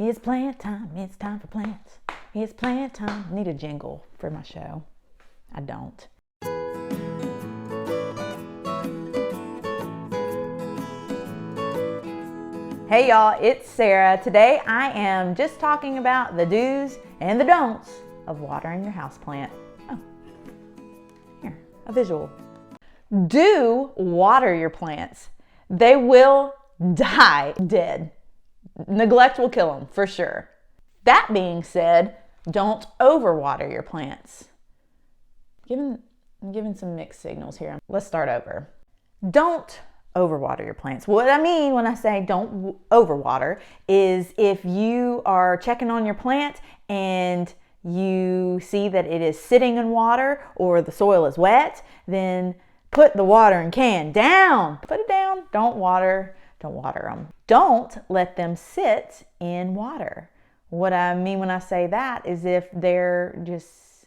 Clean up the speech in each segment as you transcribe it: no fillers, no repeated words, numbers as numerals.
It's plant time. It's time for plants. It's plant time. I need a jingle for my show. I don't. Hey y'all, it's Sarah. Today I am just talking about the do's and the don'ts of watering your houseplant. Oh, here, a visual. Do water your plants. They will die dead. Neglect will kill them for sure. That being said, don't overwater your plants. I'm giving some mixed signals here. Let's start over. Don't overwater your plants. What I mean when I say don't overwater is if you are checking on your plant and you see that it is sitting in water or the soil is wet, then put the watering can down. Put it down. Don't water them. Don't let them sit in water. What I mean when I say that is if they're just,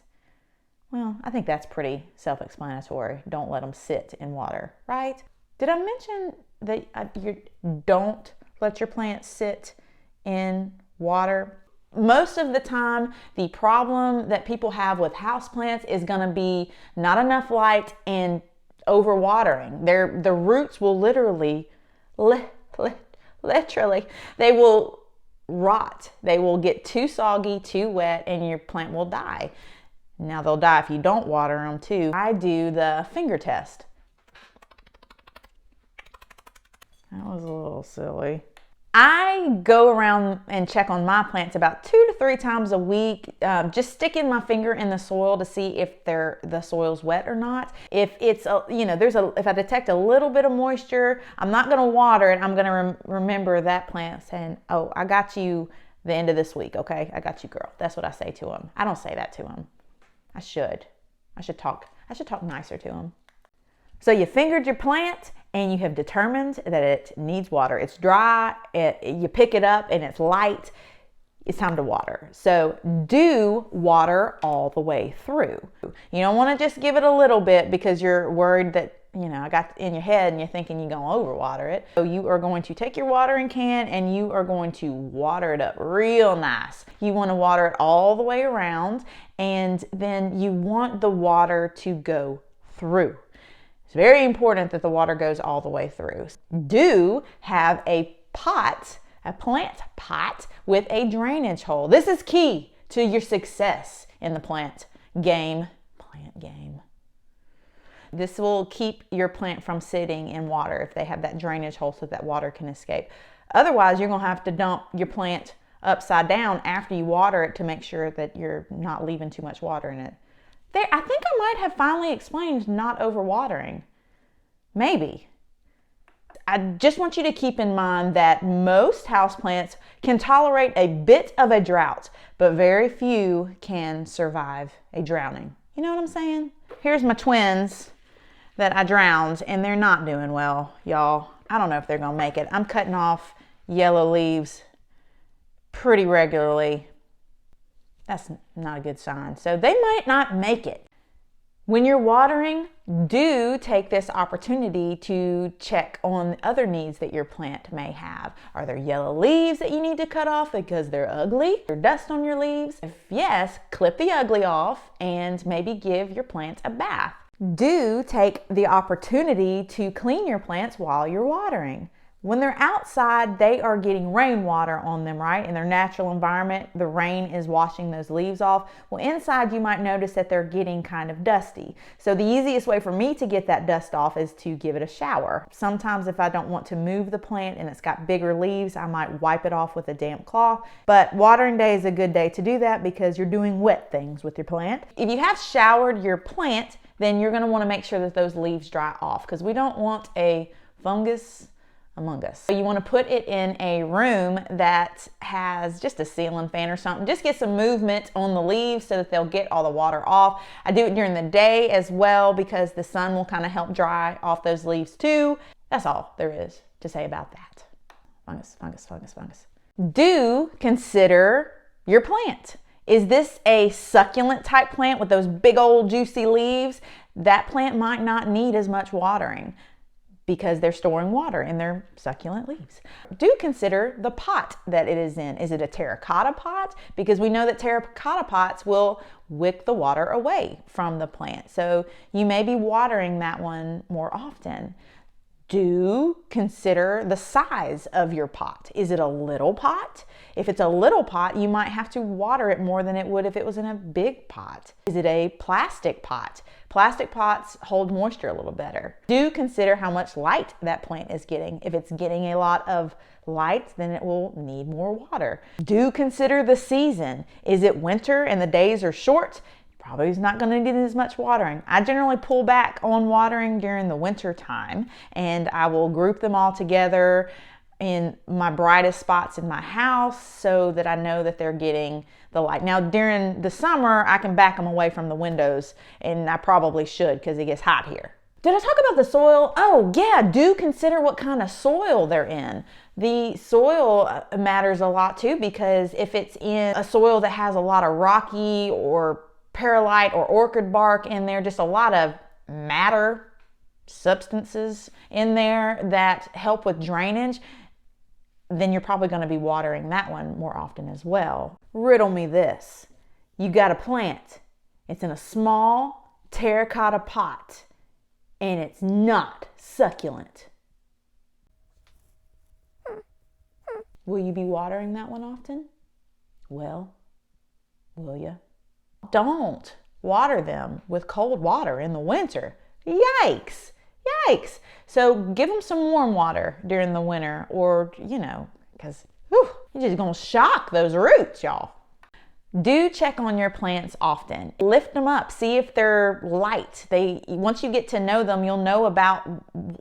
well, I think that's pretty self-explanatory. Don't let them sit in water, right? Did I mention that you don't let your plants sit in water? Most of the time, the problem that people have with houseplants is going to be not enough light and overwatering. The roots will literally, they will rot. They will get too soggy, too wet, and your plant will die. Now they'll die if you don't water them too. I do the finger test. That was a little silly. I go around and check on my plants about 2 to 3 times a week, just sticking my finger in the soil to see if the soil's wet or not. If it's if I detect a little bit of moisture, I'm not going to water it. I'm going to remember that plant saying, "Oh, I got you the end of this week, okay? I got you, girl." That's what I say to them. I don't say that to them. I should talk nicer to them. So you fingered your plant and you have determined that it needs water. It's dry, you pick it up and it's light. It's time to water. So do water all the way through. You don't want to just give it a little bit because you're worried that, I got in your head and you're thinking you're going to overwater it. So you are going to take your watering can and you are going to water it up real nice. You want to water it all the way around, and then you want the water to go through. It's very important that the water goes all the way through. Do have a plant pot with a drainage hole. This is key to your success in the plant game. This will keep your plant from sitting in water if they have that drainage hole so that water can escape. Otherwise, you're going to have to dump your plant upside down after you water it to make sure that you're not leaving too much water in it. I think I might have finally explained not overwatering. Maybe. I just want you to keep in mind that most houseplants can tolerate a bit of a drought, but very few can survive a drowning. You know what I'm saying? Here's my twins that I drowned, and they're not doing well, y'all. I don't know if they're gonna make it. I'm cutting off yellow leaves pretty regularly. That's not a good sign. So they might not make it. When you're watering, do take this opportunity to check on other needs that your plant may have. Are there yellow leaves that you need to cut off because they're ugly? Or dust on your leaves? If yes, clip the ugly off and maybe give your plants a bath. Do take the opportunity to clean your plants while you're watering. When they're outside, they are getting rainwater on them, right? In their natural environment, the rain is washing those leaves off. Well, inside you might notice that they're getting kind of dusty. So the easiest way for me to get that dust off is to give it a shower. Sometimes if I don't want to move the plant and it's got bigger leaves, I might wipe it off with a damp cloth. But watering day is a good day to do that because you're doing wet things with your plant. If you have showered your plant, then you're going to want to make sure that those leaves dry off because we don't want a fungus among us. So you want to put it in a room that has just a ceiling fan or something. Just get some movement on the leaves so that they'll get all the water off. I do it during the day as well because the sun will kind of help dry off those leaves too. That's all there is to say about that. Fungus. Do consider your plant. Is this a succulent type plant with those big old juicy leaves? That plant might not need as much watering. because they're storing water in their succulent leaves. Do consider the pot that it is in. Is it a terracotta pot? Because we know that terracotta pots will wick the water away from the plant. So you may be watering that one more often. Do consider the size of your pot. Is it a little pot? If it's a little pot, you might have to water it more than it would if it was in a big pot. Is it a plastic pot? Plastic pots hold moisture a little better. Do consider how much light that plant is getting. If it's getting a lot of light, then it will need more water. Do consider the season. Is it winter and the days are short? Probably is not going to need as much watering. I generally pull back on watering during the winter time, and I will group them all together in my brightest spots in my house so that I know that they're getting the light. Now during the summer, I can back them away from the windows, and I probably should because it gets hot here. Did I talk about the soil? Oh yeah, do consider what kind of soil they're in. The soil matters a lot too, because if it's in a soil that has a lot of rocky or perlite or orchid bark in there, just a lot of matter substances in there that help with drainage, then you're probably going to be watering that one more often as well. Riddle me this. You got a plant. It's in a small terracotta pot and it's not succulent. Will you be watering that one often? Well, will you? Don't water them with cold water in the winter. Yikes! Yikes! So give them some warm water during the winter, or, because you're just gonna shock those roots, y'all. Do check on your plants often. Lift them up, see if they're light. Once you get to know them, you'll know about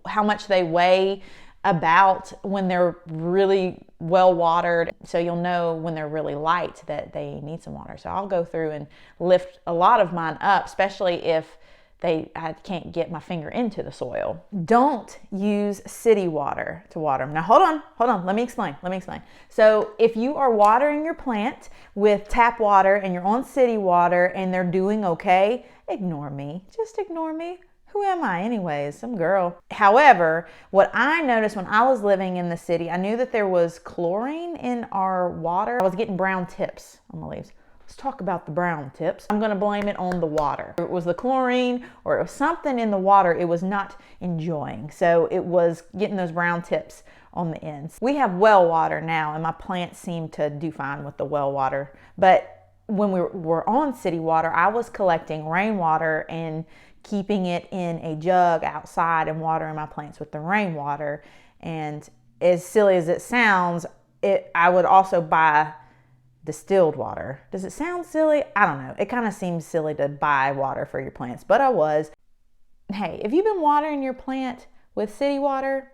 how much they weigh, about when they're really well watered, so you'll know when they're really light that they need some water. So I'll go through and lift a lot of mine up, especially if I can't get my finger into the soil. Don't use city water to water them. Now hold on, let me explain. So if you are watering your plant with tap water and you're on city water and they're doing okay, ignore me, just ignore me. Who am I anyways? Some girl. However, what I noticed when I was living in the city, I knew that there was chlorine in our water. I was getting brown tips on the leaves. Let's talk about the brown tips. I'm gonna blame it on the water. It was the chlorine or it was something in the water it was not enjoying. So it was getting those brown tips on the ends. We have well water now and my plants seem to do fine with the well water. But when we were on city water, I was collecting rainwater and keeping it in a jug outside and watering my plants with the rainwater. And as silly as it sounds, I would also buy distilled water. Does it sound silly? I don't know. It kind of seems silly to buy water for your plants, but I was. Hey, if you've been watering your plant with city water,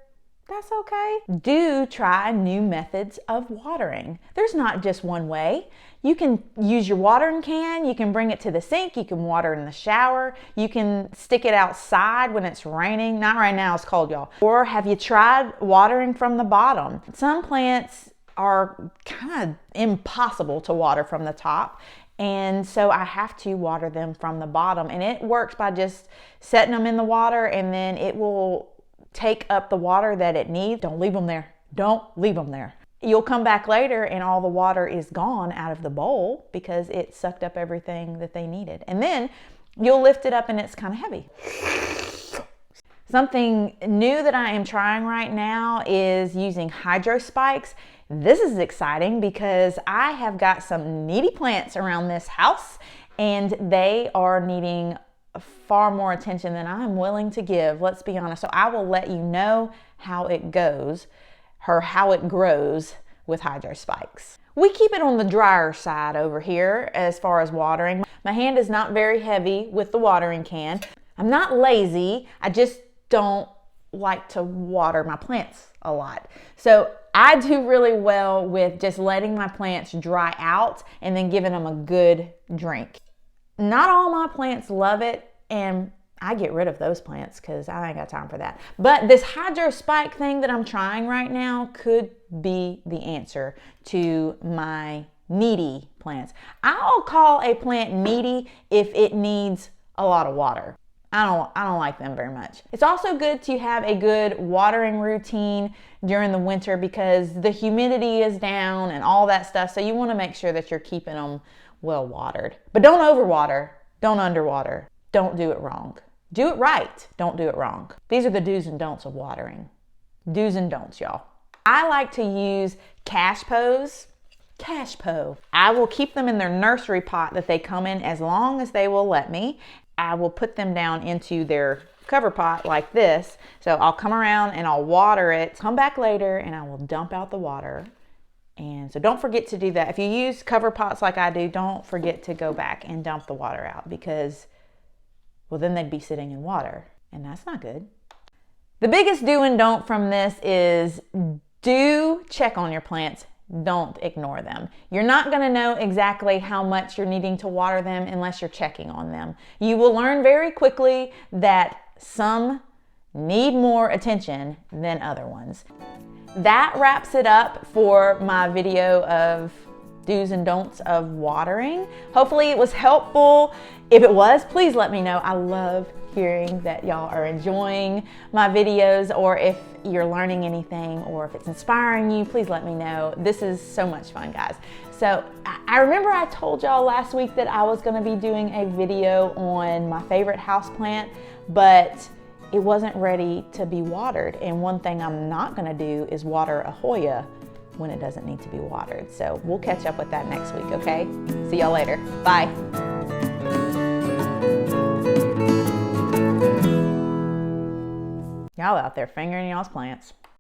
that's okay. Do try new methods of watering. There's not just one way. You can use your watering can, you can bring it to the sink, you can water in the shower, you can stick it outside when it's raining. Not right now, it's cold, y'all. Or have you tried watering from the bottom? Some plants are kind of impossible to water from the top. And so I have to water them from the bottom. And it works by just setting them in the water and then it will take up the water that it needs. Don't leave them there. Don't leave them there. You'll come back later and all the water is gone out of the bowl because it sucked up everything that they needed. And then you'll lift it up and it's kind of heavy. Something new that I am trying right now is using hydro spikes. This is exciting because I have got some needy plants around this house and they are needing far more attention than I'm willing to give, let's be honest. So I will let you know how it goes, or how it grows with hydro spikes. We keep it on the drier side over here as far as watering. My hand is not very heavy with the watering can. I'm not lazy, I just don't like to water my plants a lot. So I do really well with just letting my plants dry out and then giving them a good drink. Not all my plants love it, and I get rid of those plants because I ain't got time for that. But this hydro spike thing that I'm trying right now could be the answer to my needy plants. I'll call a plant needy if it needs a lot of water. I don't like them very much. It's also good to have a good watering routine during the winter because the humidity is down and all that stuff. So you want to make sure that you're keeping them well watered. But don't overwater, don't underwater. Don't do it wrong. Do it right, don't do it wrong. These are the do's and don'ts of watering. Do's and don'ts, y'all. I like to use cachepots. Cachepo. I will keep them in their nursery pot that they come in as long as they will let me. I will put them down into their cover pot like this. So I'll come around and I'll water it, come back later and I will dump out the water. And so don't forget to do that. If you use cover pots like I do, don't forget to go back and dump the water out because, well, then they'd be sitting in water and that's not good. The biggest do and don't from this is do check on your plants. Don't ignore them. You're not going to know exactly how much you're needing to water them unless you're checking on them. You will learn very quickly that some need more attention than other ones. That wraps it up for my video of do's and don'ts of watering. Hopefully it was helpful. If it was, please let me know. I love hearing that y'all are enjoying my videos, or if you're learning anything, or if it's inspiring you, please let me know. This is so much fun, guys. So I remember I told y'all last week that I was gonna be doing a video on my favorite houseplant, but it wasn't ready to be watered. And one thing I'm not gonna do is water a Hoya when it doesn't need to be watered. So we'll catch up with that next week, okay? See y'all later. Bye. Y'all out there fingering y'all's plants.